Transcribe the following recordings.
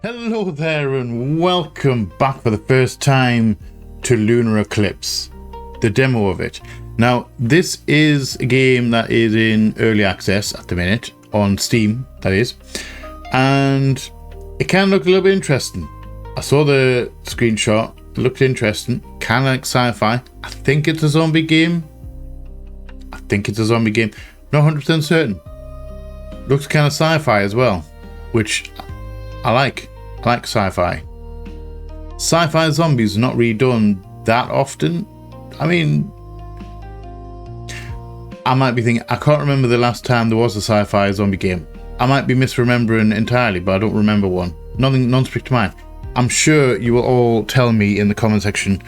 Hello there and welcome back for the first time to Lunar Eclipse, the demo of it. Now this is a game that is in early access at the minute, on Steam that is, and it can look a little bit interesting. I saw the screenshot, it looked interesting, kind of like sci-fi. I think it's a zombie game. Not 100% certain. Looks kind of sci-fi as well, which I like. I like sci-fi. Sci-fi zombies are not really done that often. I mean, I might be thinking, I can't remember the last time there was a sci-fi zombie game. I might be misremembering entirely, but I don't remember one. None springs to mind. I'm sure you will all tell me in the comment section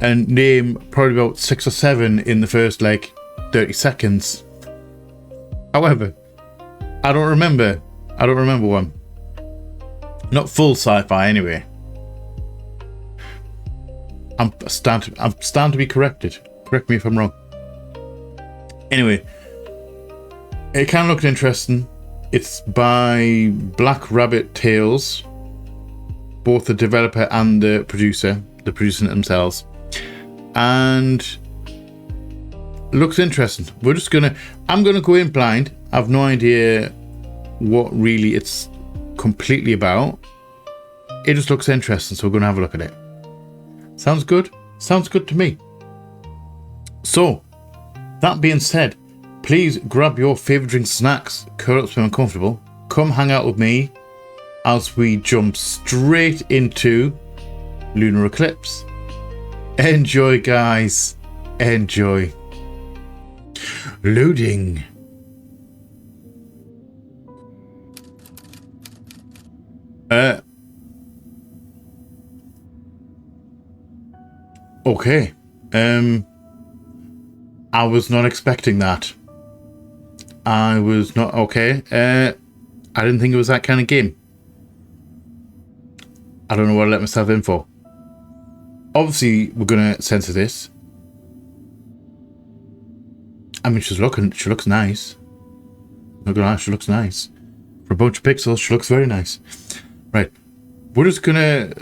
and name probably about 6 or 7 in the first like 30 seconds. However, I don't remember one. Not full sci-fi anyway. I'm starting to be corrected. Correct me if I'm wrong. Anyway, it kind of looked interesting. It's by Black Rabbit Tales, both the developer and the producer. They're producing it themselves, and it looks interesting. I'm gonna go in blind. I have no idea what really it's completely about. It just looks interesting, so we're gonna have a look at it. Sounds good? Sounds good to me. So, that being said, please grab your favorite drinks, snacks, curl up so uncomfortable. Come hang out with me as we jump straight into Lunar Eclipse. Enjoy, guys. Enjoy. Loading. Okay. I was not expecting that. I was not okay. I didn't think it was that kind of game. I don't know what I let myself in for. Obviously, we're gonna censor this. I mean, she looks nice. Not gonna lie, she looks nice. For a bunch of pixels, she looks very nice. Right, we're just gonna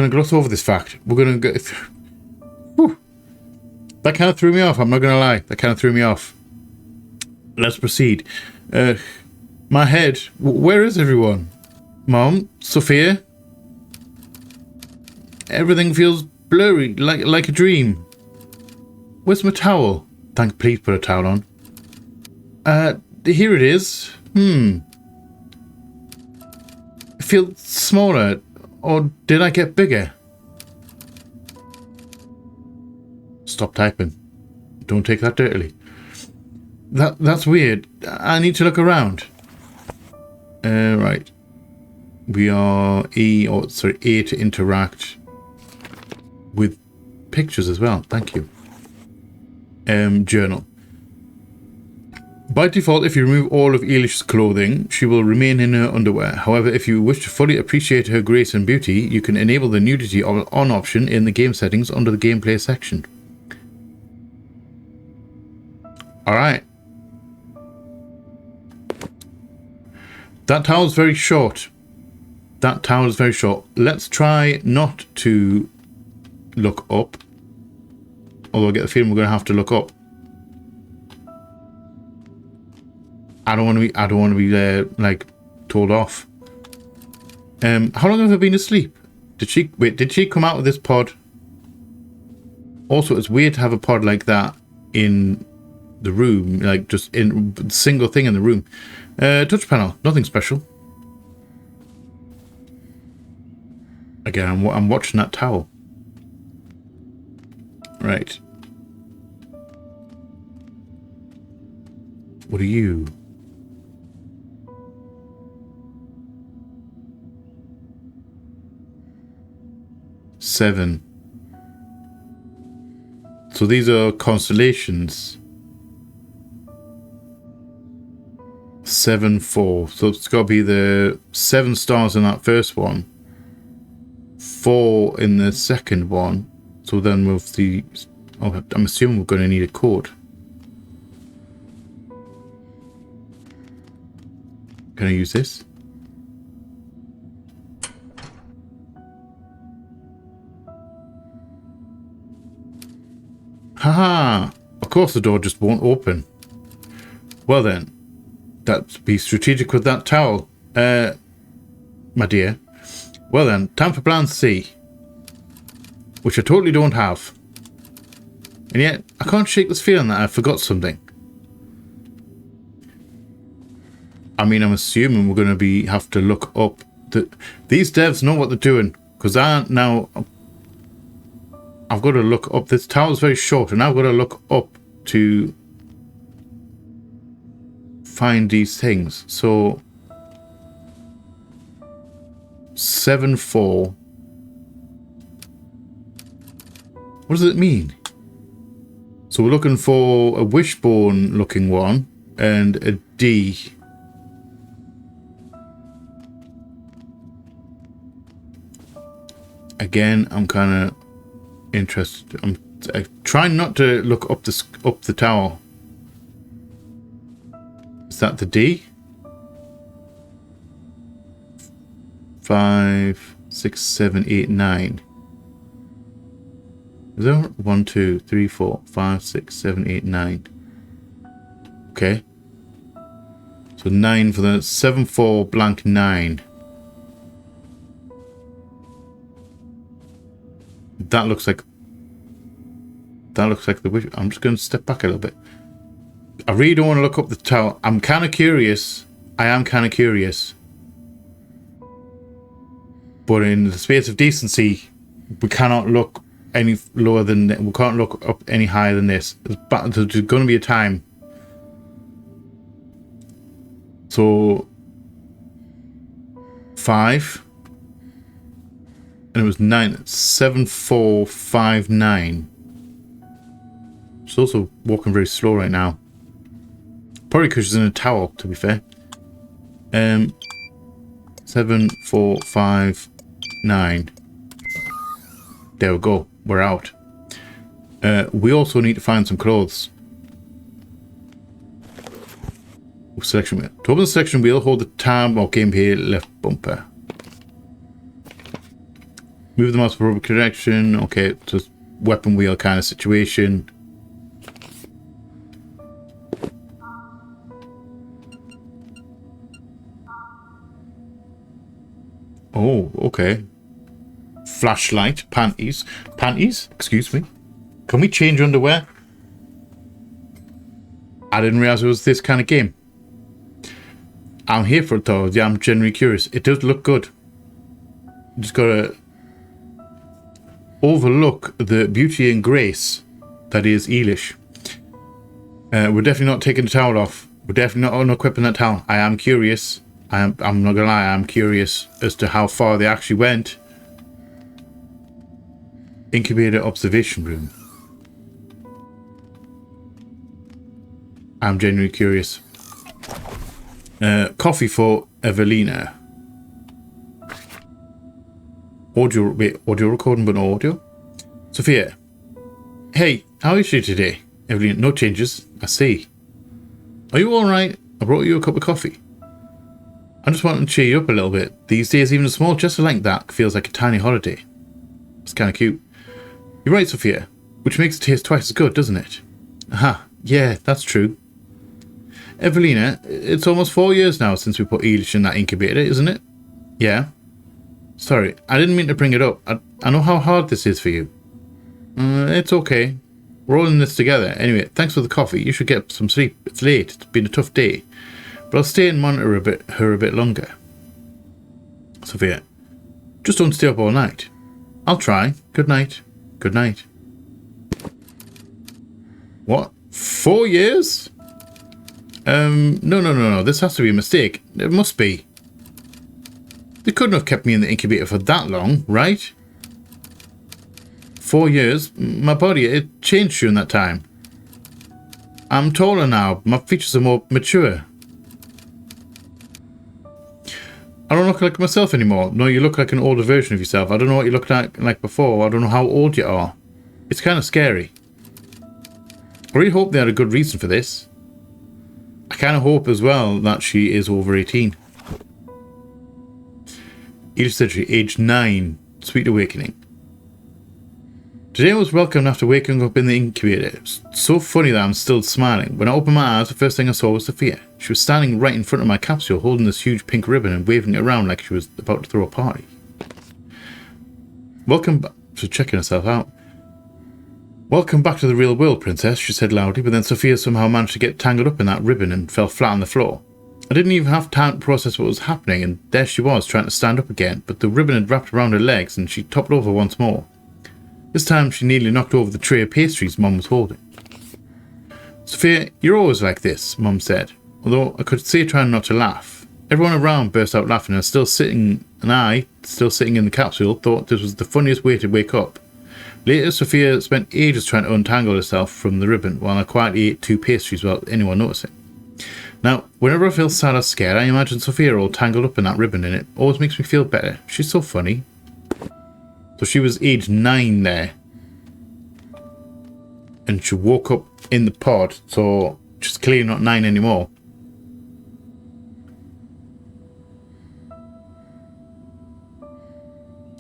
gloss over this fact. We're gonna go. Whew. That kind of threw me off. I'm not gonna lie. That kind of threw me off. Let's proceed. My head. Where is everyone? Mom, Sophia. Everything feels blurry, like a dream. Where's my towel? Please put a towel on. Here it is. I feel smaller, or did I get bigger? Stop typing. Don't take that dirtily. That's weird. I need to look around. Right. We are A to interact with pictures as well. Thank you. Journal. By default, if you remove all of Ealish's clothing, she will remain in her underwear. However, if you wish to fully appreciate her grace and beauty, you can enable the nudity on option in the game settings under the gameplay section. Alright. That towel is very short. Let's try not to look up. Although I get the feeling we're going to have to look up. I don't want to be like told off. How long have I been asleep? Did she come out of this pod? Also, it's weird to have a pod like that in the room, like just in single thing in the room. Touch panel, nothing special. Again, I'm watching that towel. Right. What are you? Seven. So these are constellations. 7, 4. So it's got to be the 7 stars in that first one. 4 in the second one. So then with the... Oh, I'm assuming we're going to need a code. Can I use this? Haha! Of course the door just won't open. Well then, that'd be strategic with that towel, my dear. Well then, time for plan C. Which I totally don't have. And yet, I can't shake this feeling that I forgot something. I mean, I'm assuming we're going to have to look up. These devs know what they're doing. Because I've got to look up. This tower's very short, and I've got to look up to find these things. So 7-4. What does it mean? So we're looking for a wishbone looking one and a D. Again, I'm kind of interested. I'm trying not to look up the tower. Is that the D? 5, 6, 7, 8, 9. Is there 1, 2, 3, 4, 5, 6, 7, 8, 9? Okay. So 9 for the 7, 4, blank 9. That looks like the wish. I'm just going to step back a little bit. I really don't want to look up the tower. I'm kind of curious. I am kind of curious. But in the space of decency, we cannot look any lower than... We can't look up any higher than this. There's going to be a time. So... 5... And it was 9, 7, 4, 5, 9. She's also walking very slow right now. Probably because she's in a tower, to be fair. 7, 4, 5, 9. There we go. We're out. We also need to find some clothes. Selection wheel. To open the selection wheel, hold the tab or gameplay left bumper. Move the mouse for direction. Okay, just weapon wheel kind of situation. Oh, okay. Flashlight, panties. Panties? Excuse me. Can we change underwear? I didn't realize it was this kind of game. I'm here for it though. Yeah, I'm genuinely curious. It does look good. Just gotta overlook the beauty and grace that is Ealish. We're definitely not taking the towel off. We're definitely not unequipping that towel. I am curious. I'm not gonna lie, I'm curious as to how far they actually went. Incubator observation room. I'm genuinely curious. Coffee for Evelina. Audio recording, but no audio. Sophia. Hey, how is you today? Evelina, no changes. I see. Are you alright? I brought you a cup of coffee. I just wanted to cheer you up a little bit. These days, even a small gesture like that feels like a tiny holiday. It's kind of cute. You're right, Sophia. Which makes it taste twice as good, doesn't it? Aha, yeah, that's true. Evelina, it's almost 4 years now since we put Ealish in that incubator, isn't it? Yeah. Sorry, I didn't mean to bring it up. I know how hard this is for you. It's okay. We're all in this together. Anyway, thanks for the coffee. You should get some sleep. It's late. It's been a tough day. But I'll stay and monitor her a bit longer. Sophia, just don't stay up all night. I'll try. Good night. Good night. What? 4 years? No. This has to be a mistake. It must be. They couldn't have kept me in the incubator for that long, right? 4 years? My body, it changed during that time. I'm taller now. My features are more mature. I don't look like myself anymore. No, you look like an older version of yourself. I don't know what you looked like before. I don't know how old you are. It's kind of scary. I really hope they had a good reason for this. I kind of hope as well that she is over 18. Each century, age 9, Sweet Awakening. Today was welcome after waking up in the incubator. It was so funny that I'm still smiling. When I opened my eyes, the first thing I saw was Sophia. She was standing right in front of my capsule, holding this huge pink ribbon and waving it around like she was about to throw a party. Welcome back to checking herself out. Welcome back to the real world, Princess, she said loudly, but then Sophia somehow managed to get tangled up in that ribbon and fell flat on the floor. I didn't even have time to process what was happening, and there she was, trying to stand up again, but the ribbon had wrapped around her legs and she toppled over once more. This time she nearly knocked over the tray of pastries Mum was holding. Sophia, you're always like this, Mum said, although I could see her trying not to laugh. Everyone around burst out laughing, and I, still sitting in the capsule, thought this was the funniest way to wake up. Later, Sophia spent ages trying to untangle herself from the ribbon, while I quietly ate 2 pastries without anyone noticing. Now, whenever I feel sad or scared, I imagine Sophia all tangled up in that ribbon, and it always makes me feel better. She's so funny. So she was age 9 there. And she woke up in the pod, so she's clearly not 9 anymore.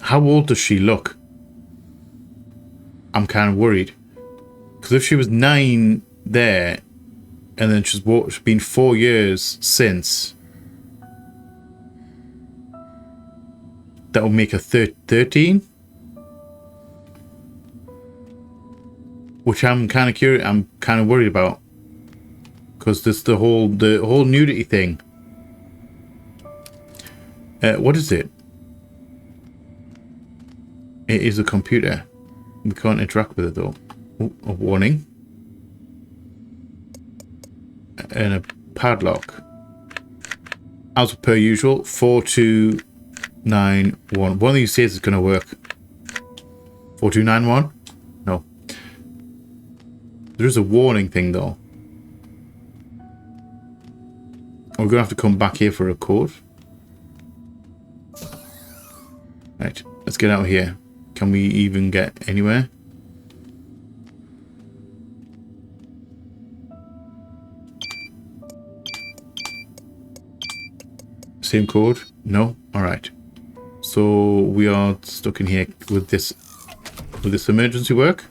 How old does she look? I'm kind of worried. Because if she was 9 there, and then she's been 4 years since, that will make her 13? Which I'm kind of curious, I'm kind of worried about. Because there's the whole nudity thing. What is it? It is a computer. We can't interact with it though. Oh, a warning. And a padlock. As per usual, 4291. One of these days is going to work. 4291? No. There is a warning thing though. We're going to have to come back here for a code. Right, let's get out of here. Can we even get anywhere? Same code? No? Alright. So we are stuck in here with this. Will this emergency work?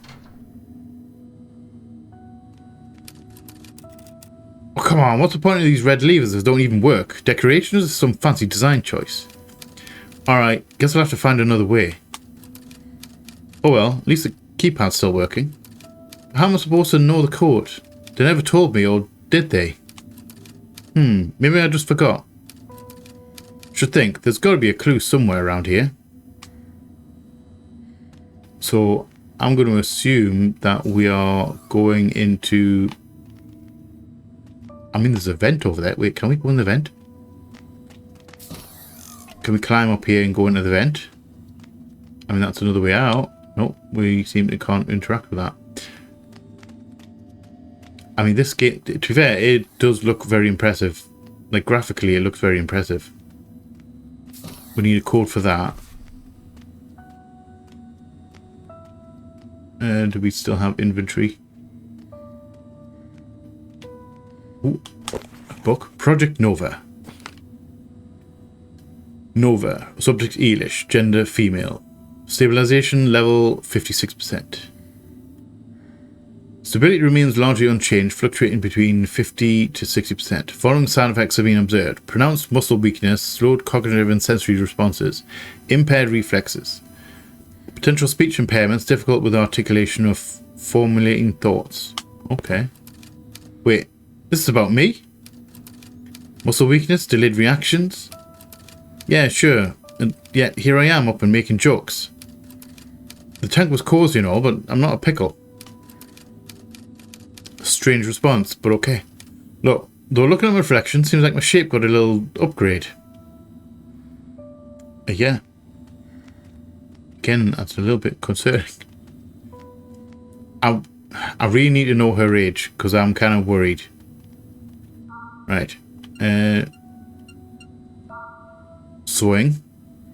Oh, come on. What's the point of these red levers that don't even work? Decoration is some fancy design choice. Alright. Guess I'll have to find another way. Oh well, at least the keypad's still working. How am I supposed to know the code? They never told me, or did they? Maybe I just forgot. Should think, there's got to be a clue somewhere around here. So, I'm going to assume that we are going into... I mean, there's a vent over there. Wait, can we go in the vent? Can we climb up here and go into the vent? I mean, that's another way out. Nope, we seem to can't interact with that. I mean, this game, to be fair, it does look very impressive. Like, graphically, it looks very impressive. We need a code for that. Do we still have inventory? Ooh, a book. Project Nova. Nova. Subject Ealish. Gender female. Stabilization level 56%. Stability remains largely unchanged, fluctuating between 50 to 60%. Following side effects have been observed: pronounced muscle weakness, slowed cognitive and sensory responses, impaired reflexes, potential speech impairments, difficult with articulation of formulating thoughts. Okay. Wait, this is about me? Muscle weakness, delayed reactions? Yeah, sure. And yet here I am up and making jokes. The tank was cozy and all, but I'm not a pickle. Strange response, but okay. Look, though looking at my reflection, seems like my shape got a little upgrade. Yeah. Again, that's a little bit concerning. I really need to know her age, because I'm kind of worried. Right. Sewing.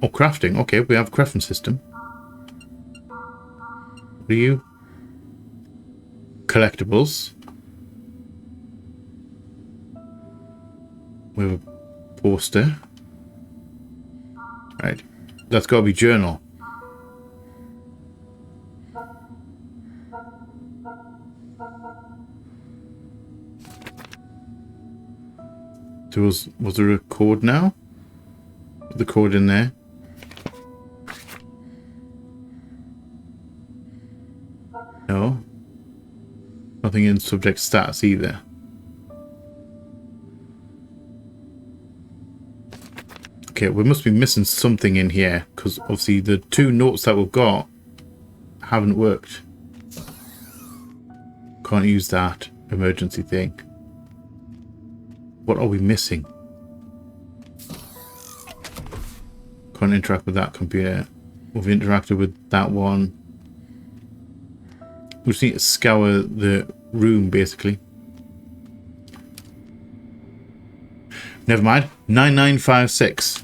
Oh, crafting. Okay, we have a crafting system. What are you? Collectibles. We have a poster. Right. That's got to be journal. Was there a code now? The code in there? No. Nothing in subject status either. Okay, we must be missing something in here, because obviously the 2 notes that we've got haven't worked. Can't use that emergency thing. What are we missing? Can't interact with that computer. We've interacted with that one. We just need to scour the room, basically. Never mind. 9956.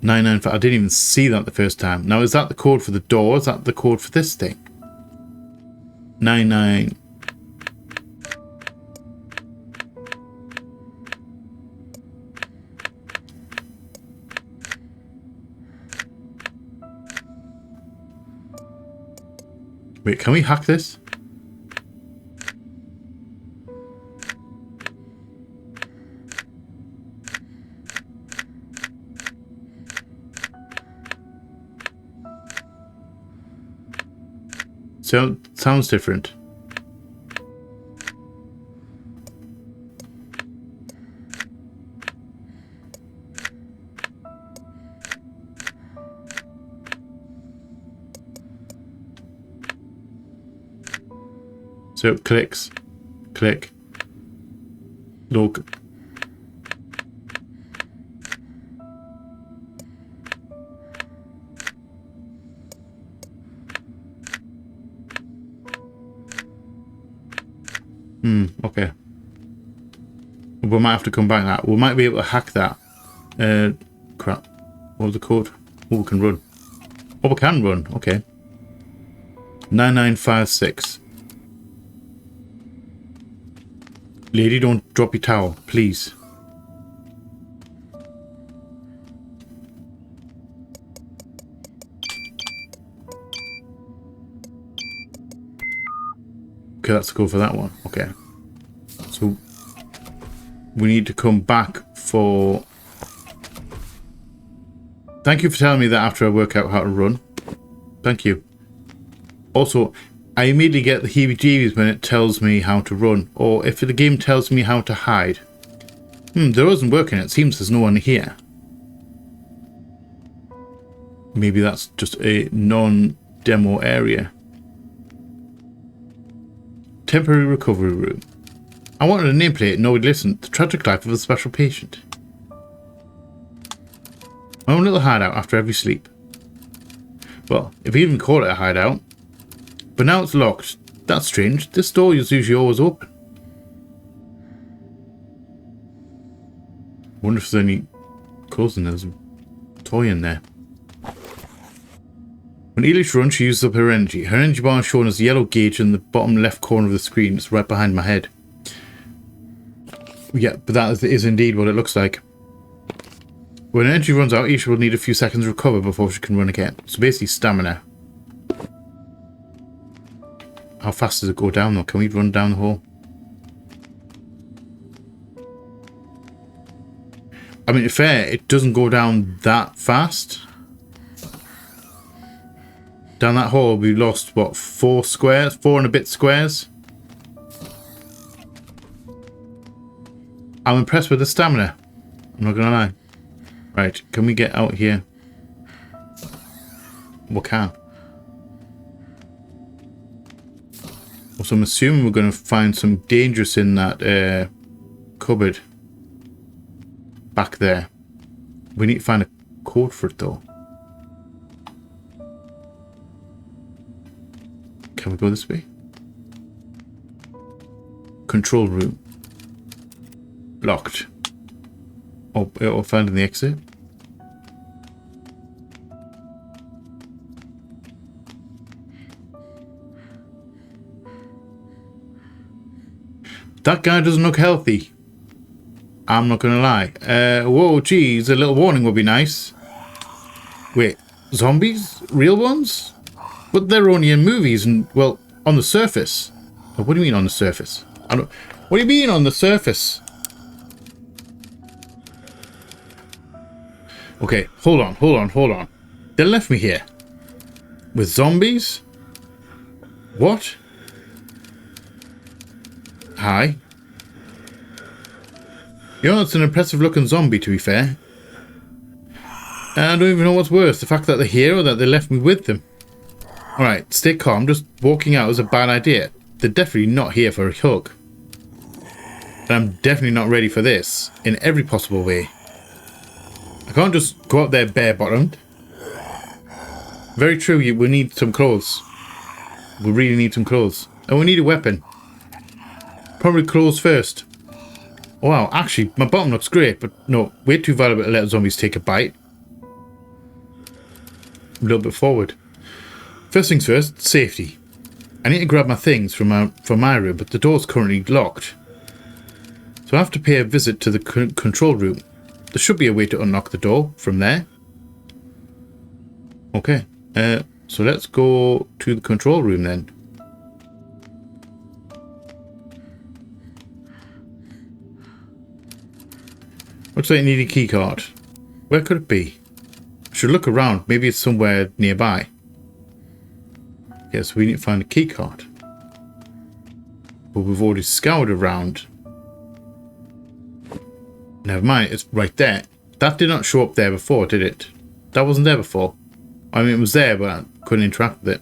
995. I didn't even see that the first time. Now, is that the code for the door? Is that the code for this thing? 99. Wait, can we hack this? So, sounds different. So it clicks, click, look. Okay. We might have to come back to that. We might be able to hack that. Crap. What was the code? Oh, we can run. Oh, we can run. Okay. 9956. Lady, don't drop your towel, please. Okay, that's the code for that one. Okay. So, we need to come back for... Thank you for telling me that after I work out how to run. Thank you. Also, I immediately get the heebie-jeebies when it tells me how to run, or if the game tells me how to hide. There isn't working. It seems there's no one here. Maybe that's just a non-demo area. Temporary recovery room. I wanted a nameplate, no one listened. The tragic life of a special patient. My own little hideout after every sleep. Well, if you even call it a hideout. But now it's locked. That's strange. This door is usually always open. Wonder if there's any closing. There's a toy in there. When Ealish runs, she uses up her energy. Her energy bar is shown as a yellow gauge in the bottom left corner of the screen. It's right behind my head. Yeah, but that is indeed what it looks like. When energy runs out, Ealish will need a few seconds to recover before she can run again. So basically stamina. How fast does it go down though? Can we run down the hole? I mean, fair, it doesn't go down that fast. Down that hole we lost, what, 4 squares? 4 and a bit squares? I'm impressed with the stamina. I'm not gonna lie. Right, can we get out here? We can. So I'm assuming we're going to find some dangerous in that cupboard back there. We need to find a code for it though. Can we go this way? Control room. Locked. Oh, it'll find in the exit. That guy doesn't look healthy. I'm not gonna lie. Whoa, geez, a little warning would be nice. Wait, zombies? Real ones? But they're only in movies and, well, on the surface. What do you mean on the surface? I don't... What do you mean on the surface? Okay, hold on. They left me here. With zombies? What? Hi. You know, it's an impressive looking zombie, to be fair. And I don't even know what's worse, the fact that they're here or that they left me with them. Alright, stay calm. Just walking out is a bad idea. They're definitely not here for a hug. And I'm definitely not ready for this, in every possible way. I can't just go up there bare-bottomed. Very true, we need some clothes. We really need some clothes. And we need a weapon. Probably clothes first. Oh, wow, actually, my bottom looks great, but no, way too valuable to let zombies take a bite. A little bit forward. First things first, safety. I need to grab my things from my room, but the door's currently locked. So I have to pay a visit to the control room. There should be a way to unlock the door from there. Okay, so let's go to the control room then. Looks like I need a key card. Where could it be? I should look around. Maybe it's somewhere nearby. Yes, we need to find a key card. But we've already scoured around. Never mind, it's right there. That did not show up there before, did it? That wasn't there before. I mean, it was there, but I couldn't interact with it.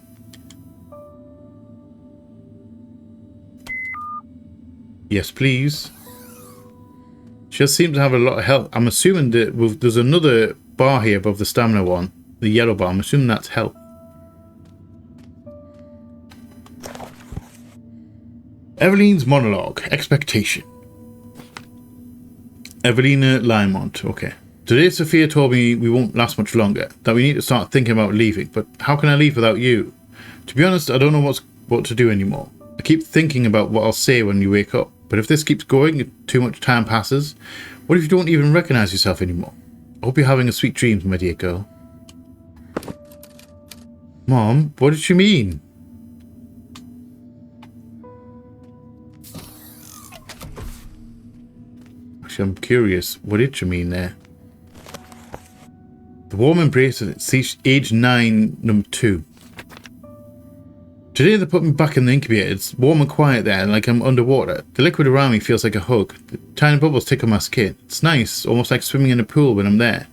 Yes, please. She just seems to have a lot of health. I'm assuming that there's another bar here above the stamina one. The yellow bar. I'm assuming that's health. Eveline's monologue. Expectation. Evelina Lymont. Okay. Today Sophia told me we won't last much longer. That we need to start thinking about leaving. But how can I leave without you? To be honest, I don't know what to do anymore. I keep thinking about what I'll say when you wake up. But if this keeps going, too much time passes. What if you don't even recognize yourself anymore? I hope you're having a sweet dreams, my dear girl. Mom, what did she mean? Actually, I'm curious. What did she mean there? The warm embrace at age 9, number 2. Today they put me back in the incubator. It's warm and quiet there, like I'm underwater. The liquid around me feels like a hug. The tiny bubbles tickle my skin. It's nice, almost like swimming in a pool when I'm there.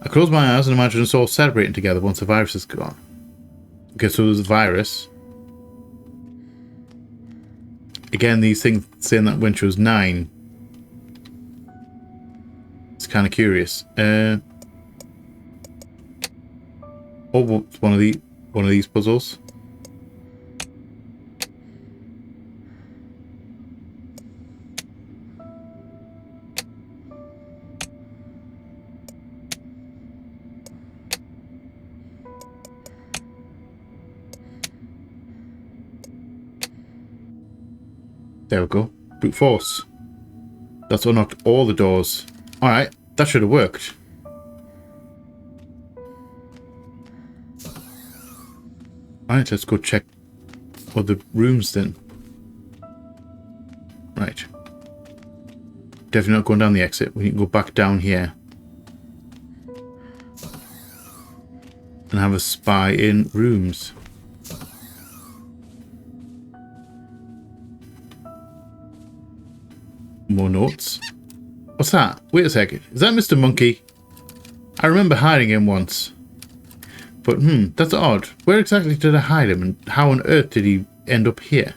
I close my eyes and imagine us all celebrating together once the virus is gone. Okay, so there's a virus. Again, these things saying that when she was 9. It's kind of curious. Oh, what's one of these puzzles? There we go. Brute force. That's unlocked all the doors. Alright, that should have worked. Alright, let's go check other rooms then. Right. Definitely not going down the exit. We need to go back down here. And have a spy in rooms. More notes. What's that? Wait a second. Is that Mr. Monkey? I remember hiding him once. But, that's odd. Where exactly did I hide him and how on earth did he end up here?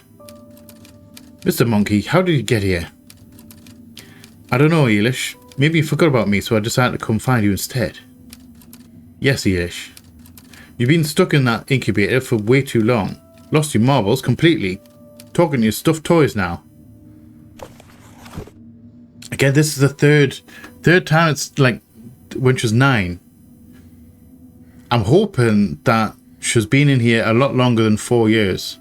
Mr. Monkey, how did you get here? I don't know, Ealish. Maybe you forgot about me, so I decided to come find you instead. Yes, Ealish. You've been stuck in that incubator for way too long. Lost your marbles completely. Talking to your stuffed toys now. Again, this is the third time it's like when she was 9. I'm hoping that she's been in here a lot longer than 4 years.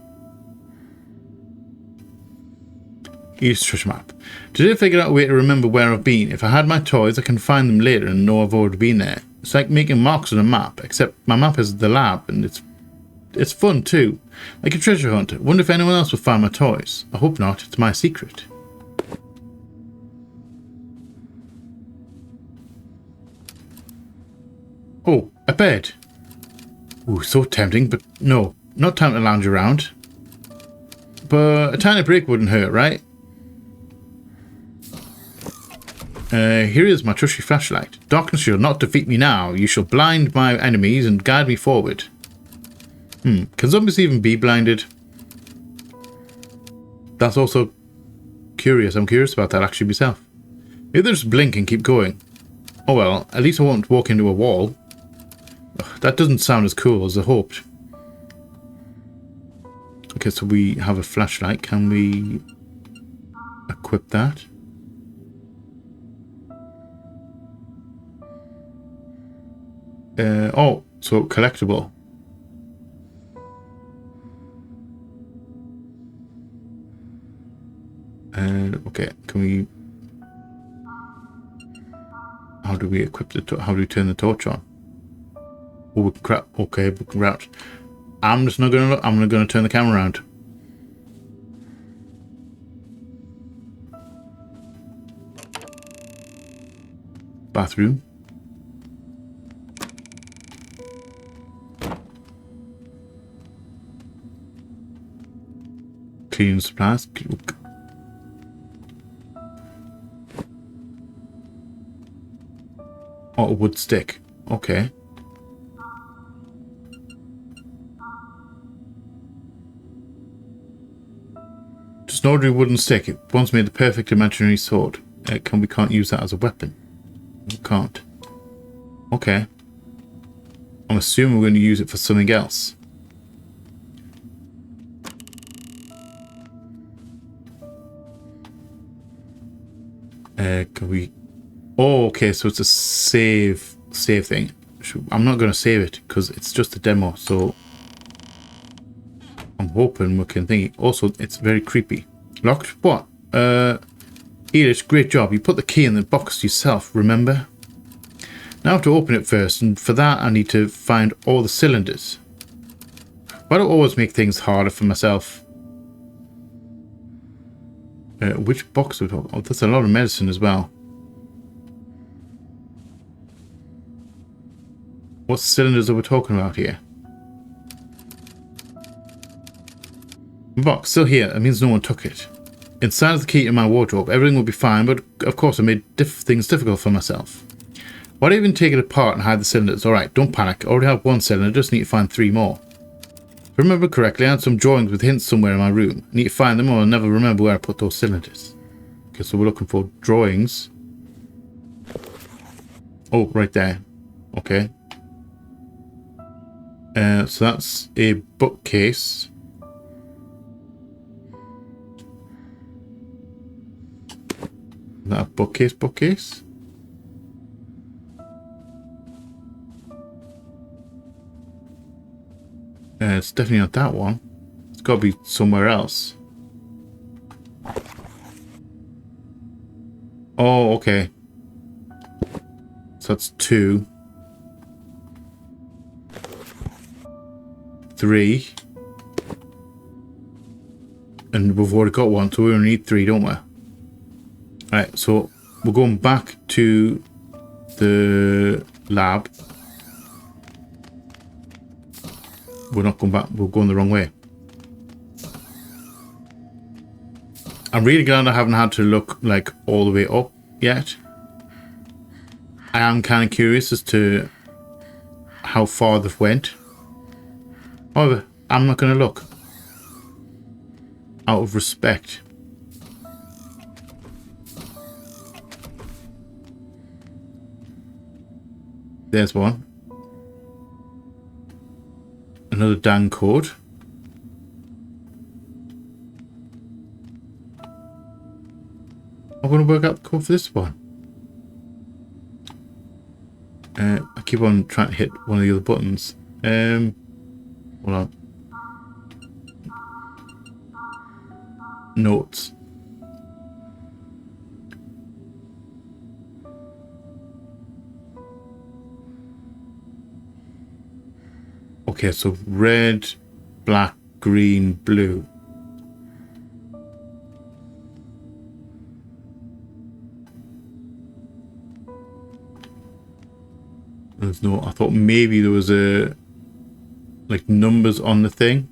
Use Trish map. Today I figured out a way to remember where I've been. If I had my toys, I can find them later and know I've already been there. It's like making marks on a map, except my map is the lab and it's fun too. Like a treasure hunt. Wonder if anyone else will find my toys. I hope not, it's my secret. Oh, a bed. Ooh, so tempting, but no. Not time to lounge around. But a tiny break wouldn't hurt, right? Here is my trusty flashlight. Darkness shall not defeat me now. You shall blind my enemies and guide me forward. Can zombies even be blinded? That's also curious. I'm curious about that actually myself. Maybe they'll just blink and keep going. Oh well, at least I won't walk into a wall. Ugh, that doesn't sound as cool as I hoped. Okay, so we have a flashlight. Can we equip that? Oh, so collectible. Okay, can we... How do we equip the... How do we turn the torch on? Oh, we can okay, we can route. I'm just not going to look. I'm going to turn the camera around. Bathroom. Cleaning supplies. Oh, a wood stick. Okay. Just an ordinary wooden stick. It once made the perfect imaginary sword. We can't use that as a weapon. We can't. Okay. I'm assuming we're going to use it for something else. Can we... Oh, okay, so it's a save thing. I'm not going to save it because it's just a demo, so I'm hoping we can think. Also, it's very creepy. Locked? What? Ealish, great job. You put the key in the box yourself, remember? Now I have to open it first, and for that I need to find all the cylinders. Why do I always make things harder for myself? Which box are we talking? Oh, that's a lot of medicine as well. What cylinders are we talking about here? The box, still here. That means no one took it. Inside is the key to my wardrobe. Everything will be fine, but of course I made things difficult for myself. Why do you even take it apart and hide the cylinders? Alright, don't panic. I already have one cylinder, just need to find 3 more. If I remember correctly, I had some drawings with hints somewhere in my room. I need to find them or I'll never remember where I put those cylinders. Okay, so we're looking for drawings. Oh, right there. Okay. So that's a bookcase. Is that a bookcase? It's definitely not that one. It's got to be somewhere else. Oh, okay. So that's 2. 3. And we've already got 1, so we only need 3, don't we? Alright, so we're going back to the lab. We're not going back, we're going the wrong way. I'm really glad I haven't had to look like all the way up yet. I am kind of curious as to how far they've went. However, I'm not going to look. Out of respect. There's one. Another Dan code. I'm going to work out the code for this one. I keep on trying to hit one of the other buttons. Hold on. Notes. Okay, so red, black, green, blue. There's no. I thought maybe there was a like numbers on the thing.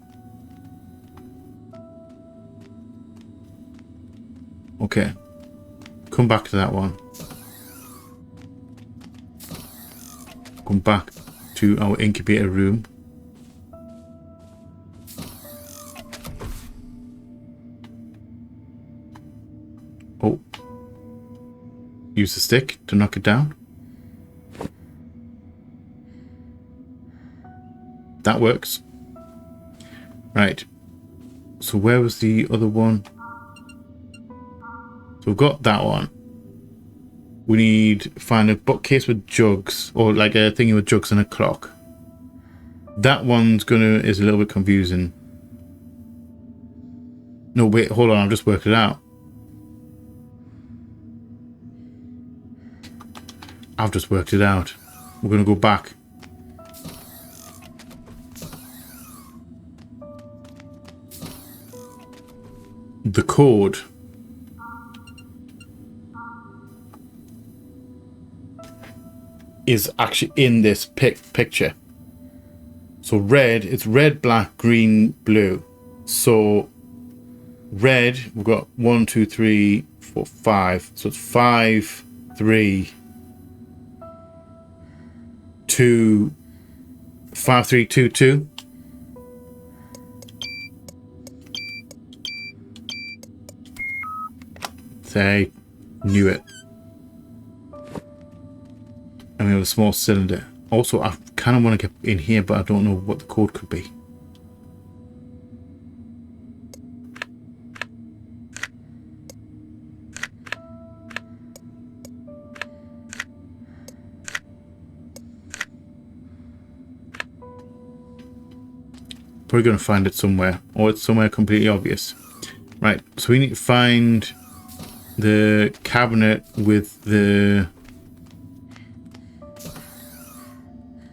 Okay. Come back to that one. Come back to our incubator room. Oh. Use the stick to knock it down. That works. Right. So where was the other one? So we've got that one. We need to find a bookcase with jugs, or like a thingy with jugs and a clock. That one's is a little bit confusing. No, wait, hold on, I've just worked it out. I've just worked it out. We're gonna go back. The code is actually in this picture. So red, it's red, black, green, blue. So red, we've got 1, 2, 3, 4, 5. So it's 5, 3, 2, 5, 3, 2, 2. Say, knew it. And we have a small cylinder. Also, I kind of want to get in here, but I don't know what the code could be. Probably going to find it somewhere, or it's somewhere completely obvious. Right, so we need to find the cabinet with the...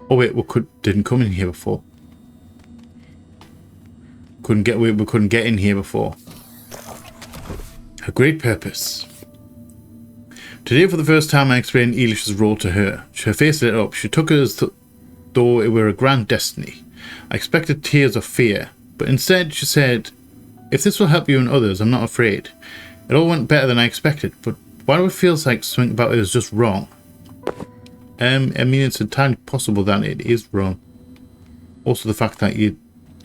Oh wait, didn't come in here before. We couldn't get in here before. Her great purpose. Today, for the first time, I explained Ealish's role to her. Her face lit up. She took it as though it were a grand destiny. I expected tears of fear, but instead she said, "If this will help you and others, I'm not afraid." It all went better than I expected, but why do it feels like something about it is just wrong? I mean, it's entirely possible that it is wrong. Also, the fact that you're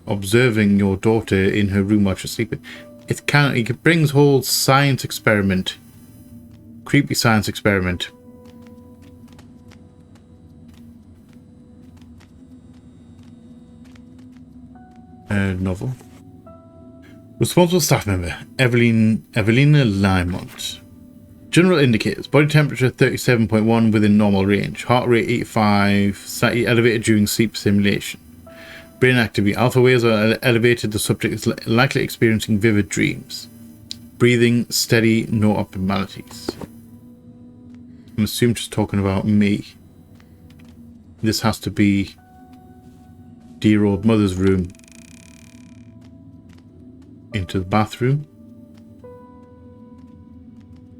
observing your daughter in her room while she's sleeping, it brings whole science experiment, creepy science experiment. Novel. Responsible staff member, Evelina Limont. General indicators: body temperature 37.1 within normal range. Heart rate 85, slightly elevated during sleep simulation. Brain activity: alpha waves are elevated. The subject is likely experiencing vivid dreams. Breathing steady, no abnormalities. I'm assuming just talking about me. This has to be dear old mother's room. Into the bathroom.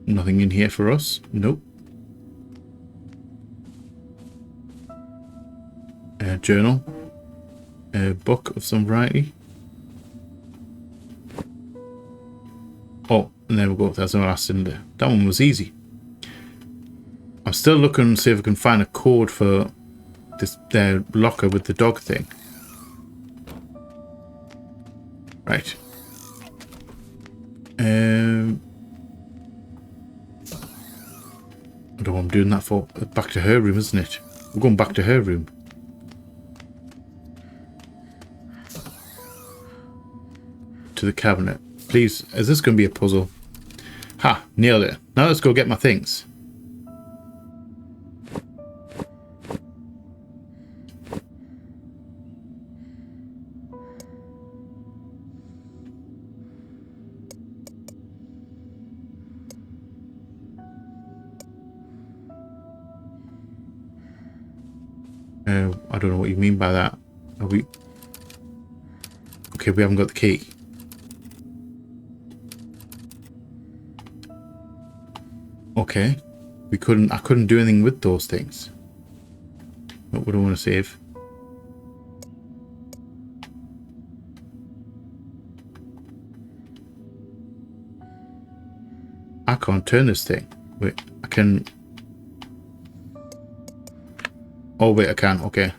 Nothing in here for us. Nope. A journal. A book of some variety. Oh, and there we go. That's our last cylinder. That one was easy. I'm still looking to see if I can find a code for this their locker with the dog thing. Right. I don't know what I'm doing that for. Back to her room, isn't it? We're going back to her room. To the cabinet. Please, is this going to be a puzzle? Ha! Nailed it. Now let's go get my things. I don't know what you mean by that. Are we... Okay, we haven't got the key. Okay. I couldn't do anything with those things. What would I want to save? I can't turn this thing. Wait, I can... Oh, wait, I can. Okay.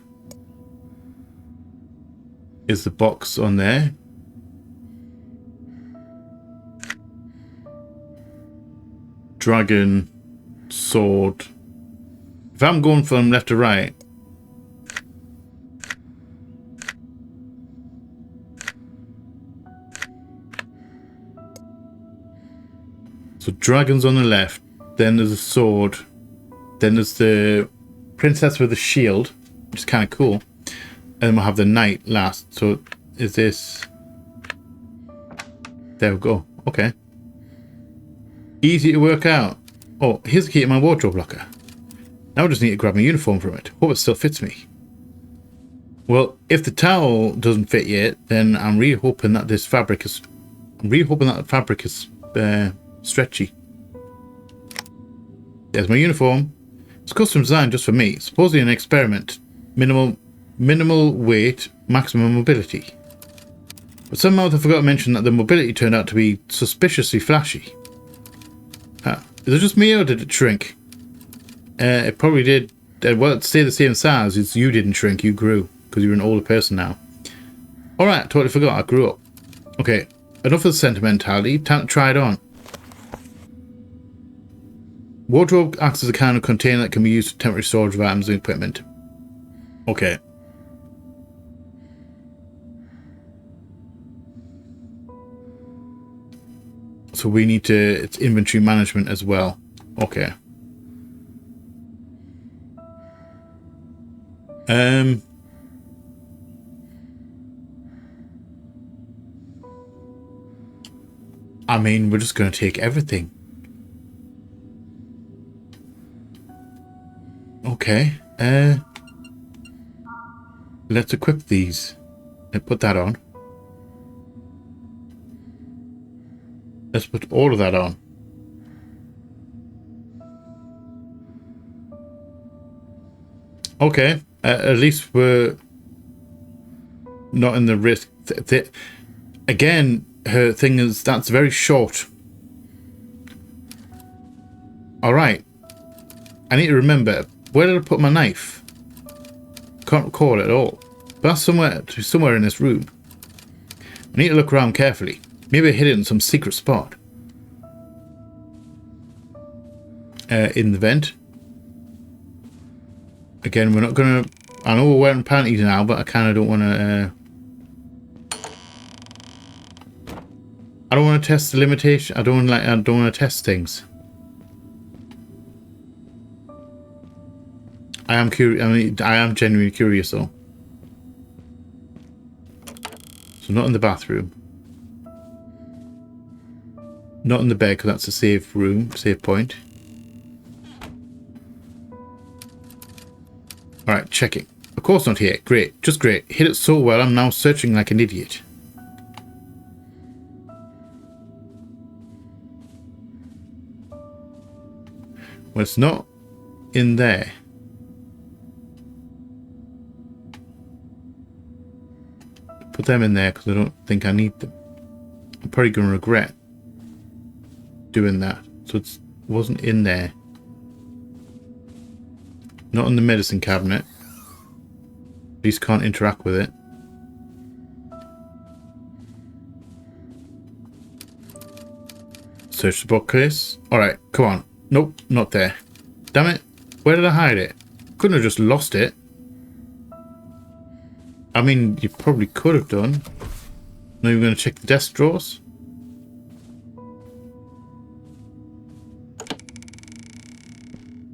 Is the box on there? Dragon, sword. If I'm going from left to right, so dragon's on the left, then there's a sword, then there's the princess with a shield, which is kind of cool, and then we'll have the knight last. So is this... There we go. Okay. Easy to work out. Oh, here's the key to my wardrobe locker. Now I just need to grab my uniform from it. Hope it still fits me. Well, if the towel doesn't fit yet, then I'm really hoping that this fabric is... I'm really hoping that the fabric is stretchy. There's my uniform. It's custom designed just for me. Supposedly an experiment. Minimal weight, maximum mobility. But somehow I forgot to mention that the mobility turned out to be suspiciously flashy. Is it just me or did it shrink? It probably did. Well, it stayed the same size. It's you didn't shrink, you grew. Because you're an older person now. Alright, I totally forgot. I grew up. Okay, enough of the sentimentality. Time to try it on. Wardrobe acts as a kind of container that can be used for temporary storage of items and equipment. Okay. So we need to... It's inventory management as well. Okay. I mean, we're just going to take everything. Okay. Let's equip these. And put that on. Let's put all of that on. Okay. At least we're not in the risk. Again, her thing is that's very short. Alright. I need to remember. Where did I put my knife? Can't recall it at all. But that's somewhere in this room. I need to look around carefully. Maybe I hid it in some secret spot. In the vent. Again, we're not gonna... I know we're wearing panties now, but I kind of don't want to... I don't want to test the limitation. I don't want to test things. I am curious. I mean, I am genuinely curious, though. So not in the bathroom. Not in the bed, because that's a save room, save point. Alright, checking. Of course not here. Great. Just great. Hit it so well, I'm now searching like an idiot. Well, it's not in there. Put them in there because I don't think I need them. I'm probably going to regret doing that. So it wasn't in there. Not in the medicine cabinet. At least can't interact with it. Search the bookcase. Alright, come on. Nope, not there. Damn it. Where did I hide it? Couldn't have just lost it. I mean, you probably could have done. Now you're going to check the desk drawers.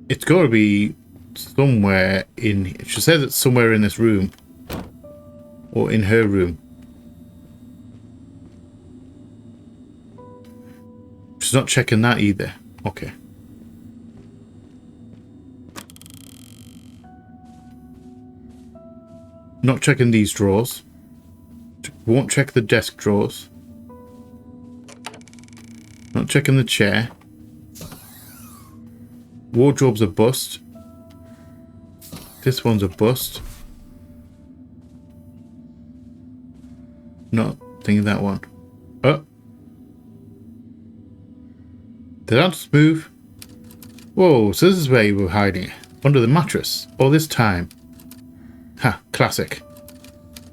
It's got to be somewhere in... She says it's somewhere in this room. Or in her room. She's not checking that either. Okay. Not checking these drawers. Won't check the desk drawers. Not checking the chair. Wardrobe's a bust. This one's a bust. Not thinking that one. Oh. Did that just move? Whoa, so this is where you were hiding. Under the mattress. All this time. Ha, classic.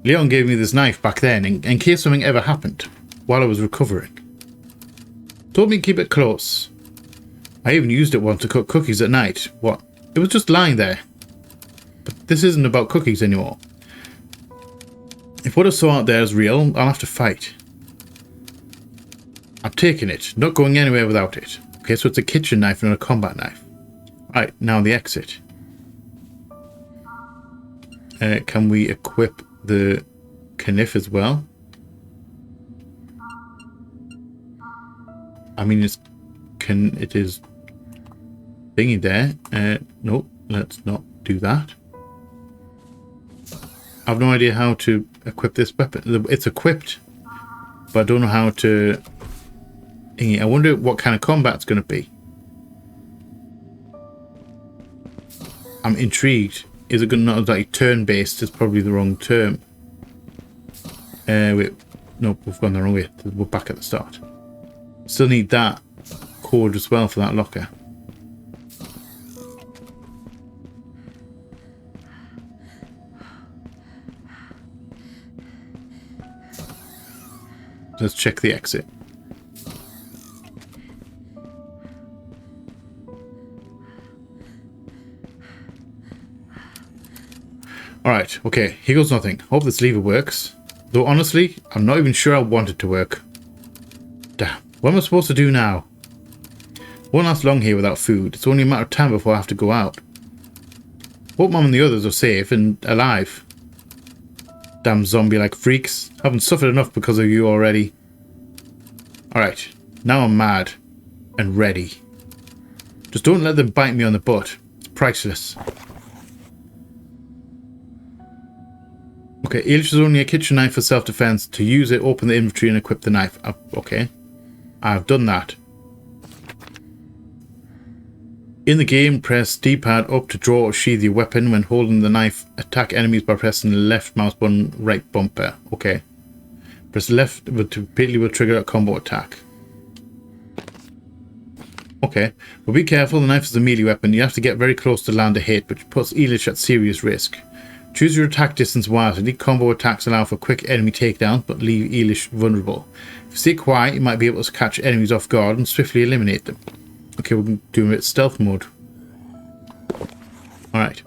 Leon gave me this knife back then in case something ever happened while I was recovering. Told me to keep it close. I even used it once to cook cookies at night. What? It was just lying there. But this isn't about cookies anymore. If what I saw out there is real, I'll have to fight. I'm taking it, not going anywhere without it. Okay, so it's a kitchen knife and not a combat knife. Right, now the exit. Can we equip the kniff as well? I mean, it is thingy there. Nope, let's not do that. I have no idea how to equip this weapon. It's equipped, but I don't know how to. I wonder what kind of combat it's going to be. I'm intrigued. Is it going to not like turn-based? Is probably the wrong term. Wait, no, we've gone the wrong way. We're back at the start. Still need that cord as well for that locker. Let's check the exit. Alright, okay, here goes nothing. Hope this lever works. Though honestly, I'm not even sure I want it to work. Damn, what am I supposed to do now? Won't last long here without food. It's only a matter of time before I have to go out. Hope Mum and the others are safe and alive. Damn zombie-like freaks. Haven't suffered enough because of you already. Alright, now I'm mad. And ready. Just don't let them bite me on the butt. It's priceless. Okay, Ealish is only a kitchen knife for self-defense. To use it, open the inventory and equip the knife. Okay. I've done that. In the game, press D-pad up to draw or sheathe your weapon. When holding the knife, attack enemies by pressing the left mouse button, right bumper. Okay. Press left to repeatedly will trigger a combo attack. Okay. But be careful, the knife is a melee weapon. You have to get very close to land a hit, which puts Ealish at serious risk. Choose your attack distance wisely. Combo attacks allow for quick enemy takedowns, but leave Ealish vulnerable. If you stay quiet, you might be able to catch enemies off guard and swiftly eliminate them. Okay, we're doing it stealth mode. Alright.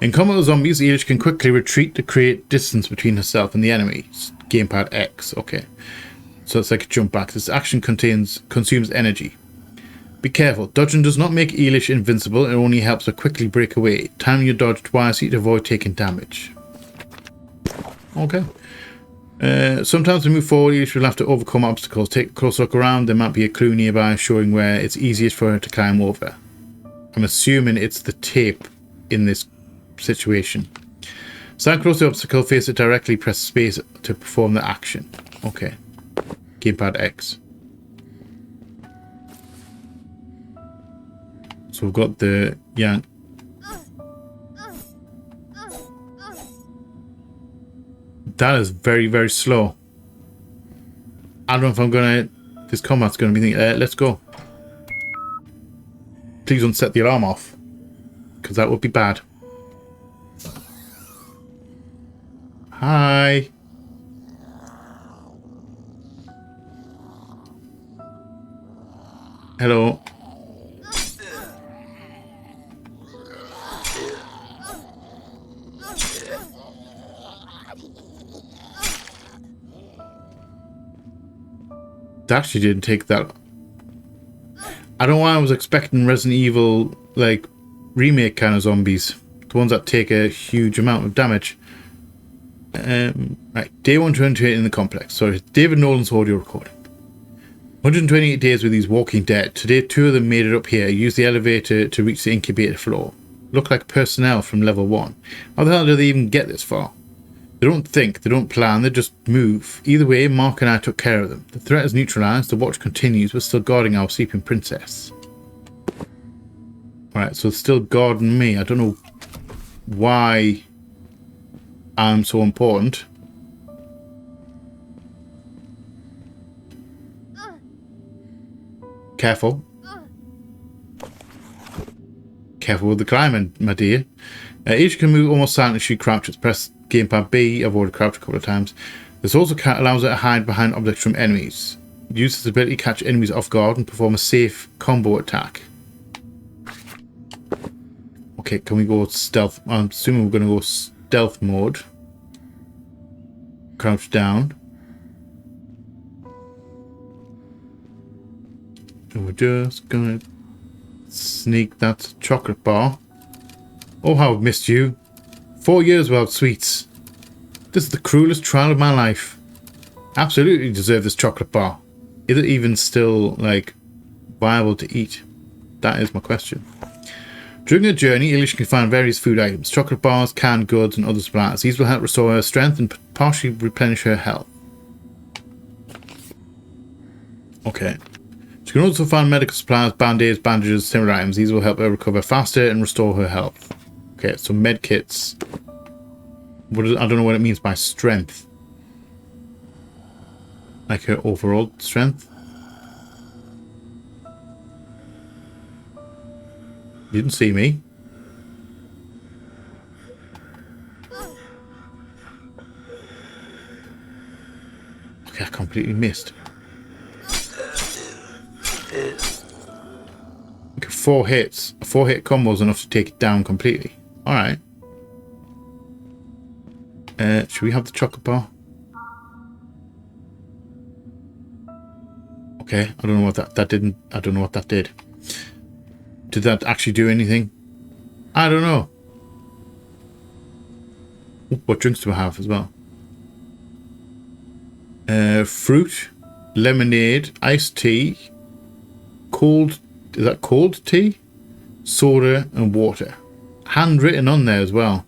In combat with zombies, Ealish can quickly retreat to create distance between herself and the enemy. Gamepad X, okay. So it's like a jump back. This action consumes energy. Be careful. Dodging does not make Ealish invincible. It only helps her quickly break away. Timing your dodge wisely to avoid taking damage. Okay. Sometimes to move forward, Ealish will have to overcome obstacles. Take a close look around. There might be a clue nearby showing where it's easiest for her to climb over. I'm assuming it's the tape in this situation. Stand close to the obstacle, face it directly, press space to perform the action. Okay. Gamepad X. So we've got the yank. That is very, very slow. I don't know if I'm gonna. This combat's gonna be thinking, let's go. Please don't set the alarm off, because that would be bad. Hi. Hello. That actually didn't take that. I don't know why I was expecting Resident Evil like remake kind of zombies, the ones that take a huge amount of damage. Right, day 128 in the complex. Sorry, David Nolan's audio recording. 128 days with these walking dead. Today 2 of them made it up here. Used the elevator to reach the incubator floor. Look like personnel from level 1. How the hell did they even get this far? They don't think, they don't plan, they just move. Either way, Mark and I took care of them. The threat is neutralized, the watch continues, we're still guarding our sleeping princess. Alright, so it's still guarding me. I don't know why I'm so important. Careful. Careful with the climbing, my dear. Each can move almost silently. She crouches. Press gamepad B. I've already crouched a couple of times. This also allows her to hide behind objects from enemies. Use this ability to catch enemies off guard and perform a safe combo attack. Okay, can we go stealth? I'm assuming we're going to go stealth mode. Crouch down. And we're just going to sneak that chocolate bar. Oh, how I've missed you. 4 years without sweets. This is the cruelest trial of my life. Absolutely deserve this chocolate bar. Is it even still, like, viable to eat? That is my question. During the journey, Ealish can find various food items, chocolate bars, canned goods, and other supplies. These will help restore her strength and partially replenish her health. Okay. She can also find medical supplies, band-aids, bandages, similar items. These will help her recover faster and restore her health. Okay, so med kits. I don't know what it means by strength. Like her overall strength. You didn't see me. Okay, I completely missed. Okay, 4 hits. A 4-hit combo is enough to take it down completely. Alright. Should we have the chocolate bar? Okay, I don't know what that didn't. I don't know what that did. Did that actually do anything? I don't know. Ooh, what drinks do I have as well? Fruit, lemonade, iced tea, cold. Is that cold tea? Soda and water. Handwritten on there as well.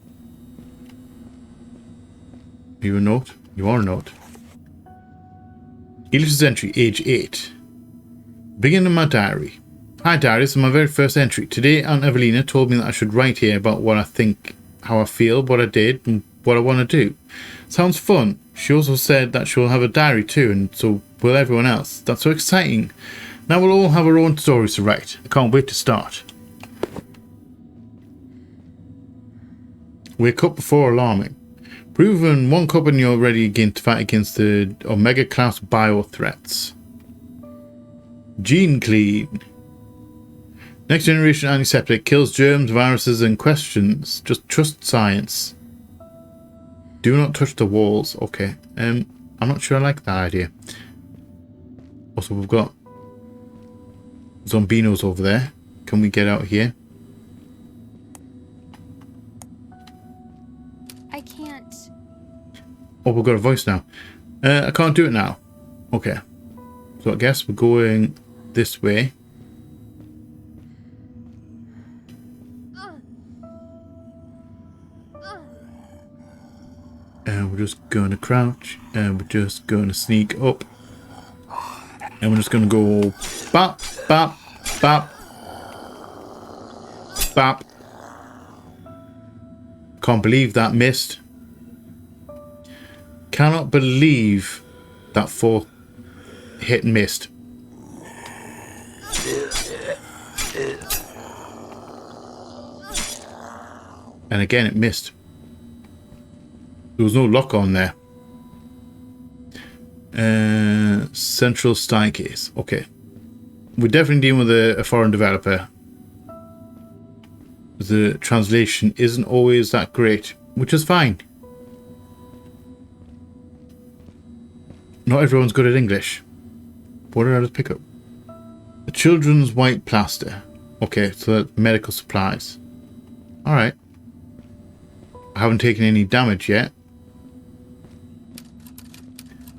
Are you a note? You are a note. Ealish's entry, age 8. Beginning of my diary. Hi diary, this is my very first entry. Today Aunt Evelina told me that I should write here about what I think, how I feel, what I did, and what I want to do. Sounds fun. She also said that she'll have a diary too, and so will everyone else. That's so exciting. Now we'll all have our own stories to write. I can't wait to start. Wake up before alarming. Proven 1 cup and you're ready again to fight against the Omega class bio threats. Gene clean. Next generation antiseptic kills germs, viruses, and questions. Just trust science. Do not touch the walls. Okay. I'm not sure I like that idea. Also, we've got Zombinos over there. Can we get out here? I can't. Oh, we've got a voice now. I can't do it now. Okay. So I guess we're going this way. And we're just going to crouch. And we're just going to sneak up. And we're just going to go bop, bop, bop, bop. Can't believe that missed. Cannot believe that 4th hit and missed. And again it missed. There was no lock on there. Central staircase. Okay. We're definitely dealing with a foreign developer. The translation isn't always that great, which is fine. Not everyone's good at English. What did I just pick up? A children's white plaster. Okay, so that's medical supplies. Alright. I haven't taken any damage yet.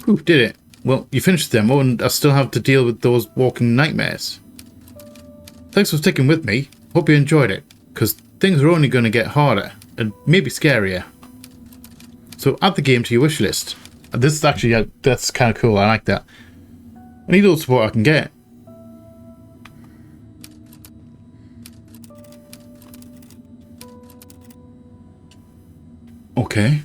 Whew, did it. Well, you finished the demo and I still have to deal with those walking nightmares. Thanks for sticking with me. Hope you enjoyed it, because things are only going to get harder and maybe scarier. So add the game to your wish list. This is actually, that's kind of cool. I like that. I need all the support I can get. Okay.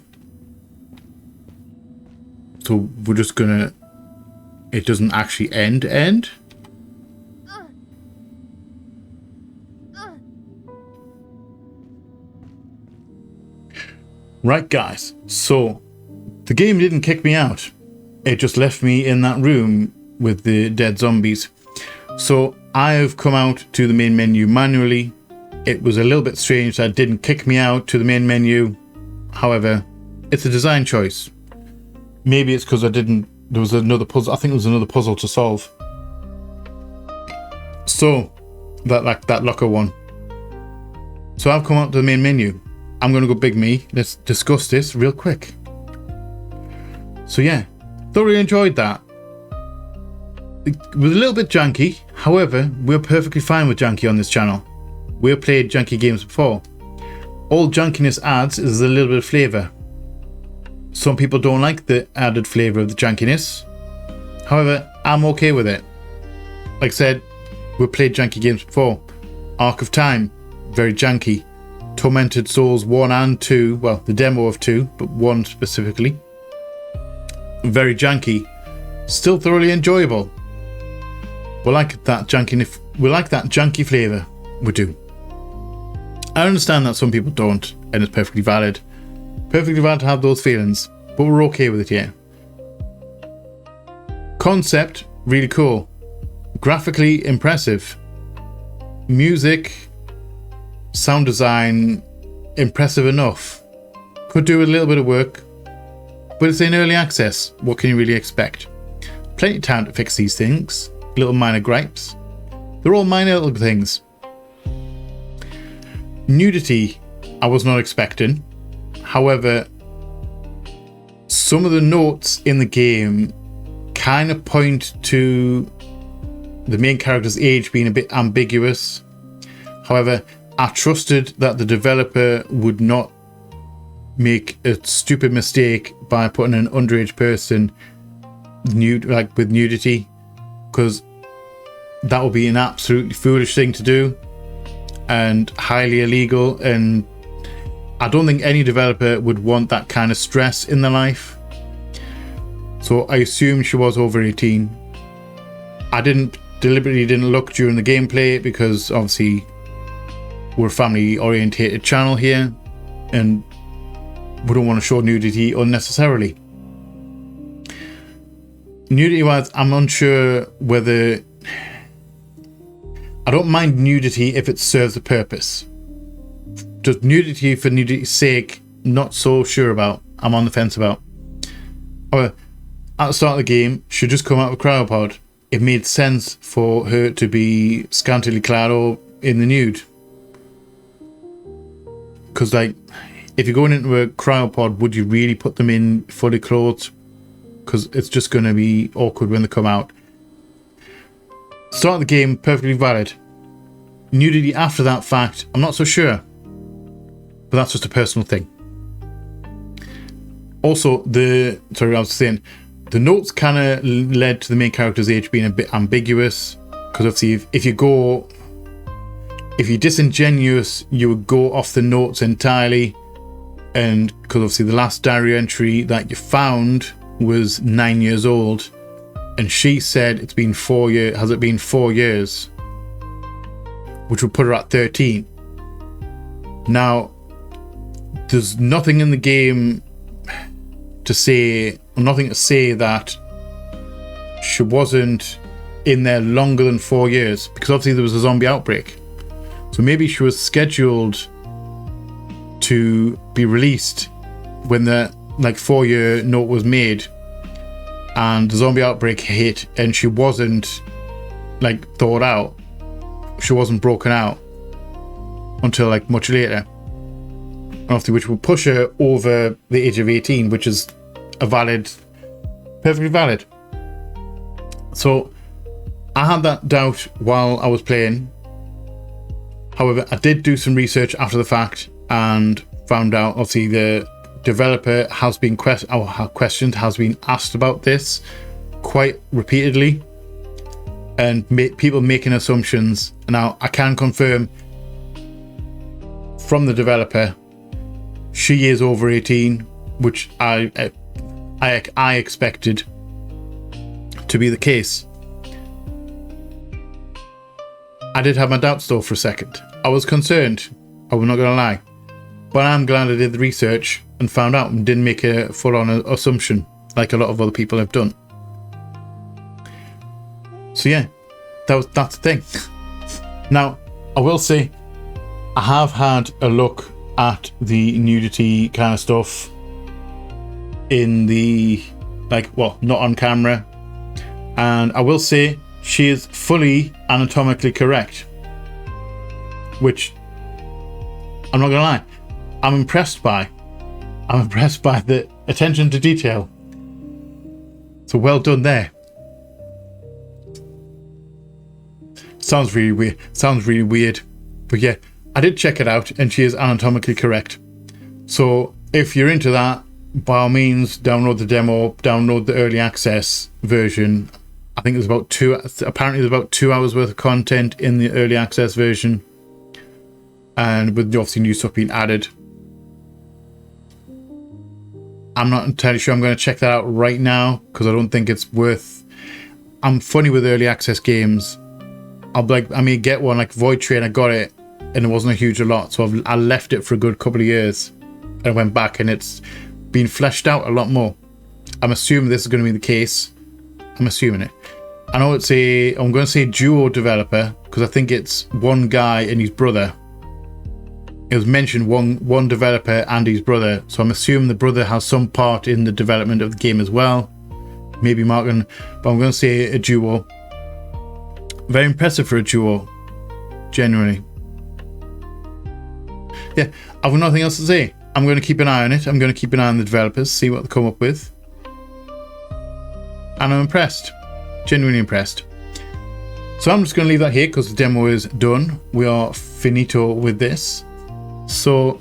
So we're just gonna... It doesn't actually end? Right, guys. So, the game didn't kick me out. It just left me in that room with the dead zombies. So, I have come out to the main menu manually. It was a little bit strange that it didn't kick me out to the main menu. However, it's a design choice. Maybe it's because there was another puzzle. I think there was another puzzle to solve. So, that locker one. So I've come out to the main menu. I'm going to go big me. Let's discuss this real quick. So yeah, thoroughly enjoyed that. It was a little bit janky. However, we're perfectly fine with janky on this channel. We've played janky games before. All jankiness adds is a little bit of flavour. Some people don't like the added flavour of the jankiness. However, I'm okay with it. Like I said, we've played janky games before. Arc of Time, very janky. Tormented Souls 1 and 2, well, the demo of 2, but 1 specifically. Very janky. Still thoroughly enjoyable. We like that janky flavour. We do. I understand that some people don't, and it's perfectly valid. Perfectly valid to have those feelings, but we're okay with it here. Concept, really cool. Graphically impressive. Music, sound design, impressive enough. Could do a little bit of work, but it's in early access. What can you really expect? Plenty of time to fix these things. Little minor gripes. They're all minor little things. Nudity, I was not expecting. However, some of the notes in the game kind of point to the main character's age being a bit ambiguous. However, I trusted that the developer would not make a stupid mistake by putting an underage person nude, like with nudity, because that would be an absolutely foolish thing to do and highly illegal, and I don't think any developer would want that kind of stress in their life. So I assume she was over 18. I deliberately didn't look during the gameplay because obviously we're a family orientated channel here and we don't want to show nudity unnecessarily. Nudity wise, I'm unsure whether... I don't mind nudity if it serves a purpose. Just nudity for nudity's sake, not so sure about. I'm on the fence about. However, at the start of the game, she'd just come out of a cryopod. It made sense for her to be scantily clad or in the nude. Because, like, if you're going into a cryopod, would you really put them in fully clothed? Because it's just going to be awkward when they come out. Start of the game, perfectly valid. Nudity after that fact, I'm not so sure. But that's just a personal thing. Also, the notes kind of led to the main character's age being a bit ambiguous. Because obviously, if you're disingenuous, you would go off the notes entirely. And because obviously the last diary entry that you found was 9 years old. And she said it's been 4 years. Has it been 4 years? Which would put her at 13. Now, there's nothing in the game to say that she wasn't in there longer than 4 years, because obviously there was a zombie outbreak. So maybe she was scheduled to be released when the 4-year note was made and the zombie outbreak hit, and she wasn't thawed out. She wasn't broken out until much later. Obviously, which will push her over the age of 18, which is perfectly valid. So I had that doubt while I was playing. However, I did do some research after the fact and found out obviously the developer has been has been asked about this quite repeatedly, and people making assumptions. Now I can confirm from the developer she is over 18, which I expected to be the case. I did have my doubts though for a second. I was concerned, I'm not gonna lie, but I'm glad I did the research and found out and didn't make a full-on assumption like a lot of other people have done. So yeah, that's the thing. Now, I will say, I have had a look at the nudity kind of stuff in the, like, well, not on camera, and I will say she is fully anatomically correct, which I'm not gonna lie, I'm impressed by the attention to detail. So well done there. Sounds really weird, but yeah, I did check it out and she is anatomically correct. So if you're into that, by all means, download the demo, download the early access version. I think there's about 2 hours worth of content in the early access version, and with obviously new stuff being added. I'm not entirely sure I'm going to check that out right now because I don't think it's worth. I'm funny with early access games. I may get one like Void Train. I got it and it wasn't a huge lot, so I left it for a good couple of years and I went back and it's been fleshed out a lot more. I'm assuming this is going to be the case. I'm assuming it. I know I'm going to say duo developer because I think it's one guy and his brother. It was mentioned one developer and his brother, so I'm assuming the brother has some part in the development of the game as well. Maybe Martin, but I'm going to say a duo. Very impressive for a duo, genuinely. Yeah, I've got nothing else to say. I'm going to keep an eye on it. I'm going to keep an eye on the developers, see what they come up with. And I'm impressed. Genuinely impressed. So I'm just going to leave that here because the demo is done. We are finito with this. So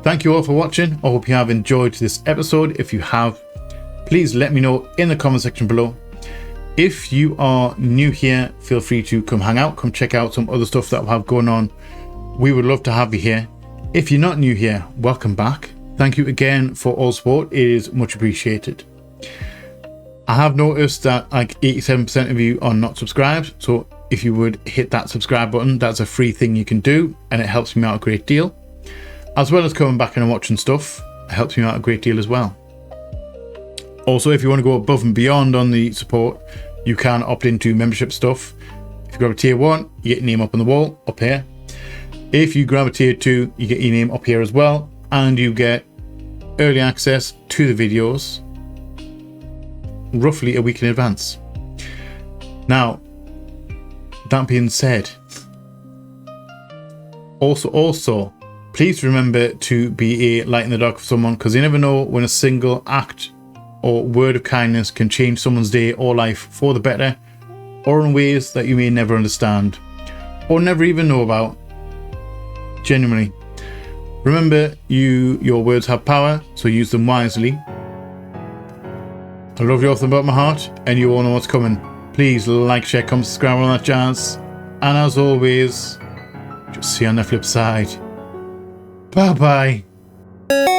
thank you all for watching. I hope you have enjoyed this episode. If you have, please let me know in the comment section below. If you are new here, feel free to come hang out, come check out some other stuff that we have going on. We would love to have you here. If you're not new here, welcome back. Thank you again for all support. It is much appreciated. I have noticed that like 87% of you are not subscribed. So if you would hit that subscribe button, that's a free thing you can do and it helps me out a great deal. As well as coming back and watching stuff, it helps me out a great deal as well. Also, if you want to go above and beyond on the support, you can opt into membership stuff. If you grab a tier 1, you get your name up on the wall, up here. If you grab a tier 2, you get your name up here as well. And you get early access to the videos roughly a week in advance. Now, that being said, also, please remember to be a light in the dark for someone, because you never know when a single act or word of kindness can change someone's day or life for the better, or in ways that you may never understand or never even know about. Genuinely. Remember, your words have power, so use them wisely. I love you off the bottom of my heart, and you all know what's coming. Please like, share, comment, subscribe, all that jazz. And as always, just see you on the flip side. Bye bye.